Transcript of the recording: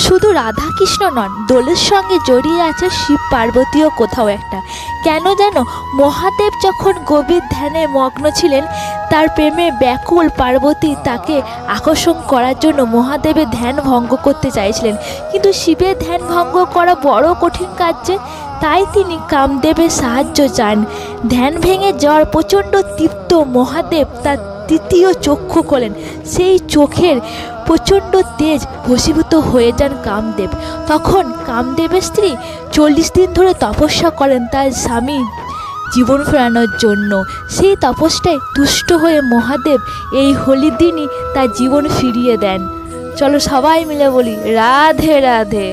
শুধু রাধা কৃষ্ণ নন, দোলের সঙ্গে জড়িয়ে আছে শিব পার্বতীও কোথাও একটা। কেন জানো, মহাদেব যখন গভীর ধ্যানে মগ্ন ছিলেন, তার প্রেমে ব্যাকুল পার্বতী তাকে আকর্ষণ করার জন্য মহাদেবের ধ্যান ভঙ্গ করতে চাইছিলেন, কিন্তু শিবের ধ্যান ভঙ্গ করা বড় কঠিন কাজ যে, তাই তিনি কামদেবের সাহায্য চান। ধ্যান ভেঙে যাওয়ার প্রচণ্ড তৃপ্ত মহাদেব তার তৃতীয় চক্ষু খোলেন। সেই চোখের প্রচণ্ড তেজ ভস্মীভূত হয়ে যান কামদেব। তখন কামদেবের স্ত্রী 40 দিন ধরে তপস্যা করেন তার স্বামী জীবন ফেরানোর জন্য। সেই তপস্যায় তুষ্ট হয়ে মহাদেব এই হোলির দিনই তার জীবন ফিরিয়ে দেন। চলো সবাই মিলে বলি রাধে রাধে।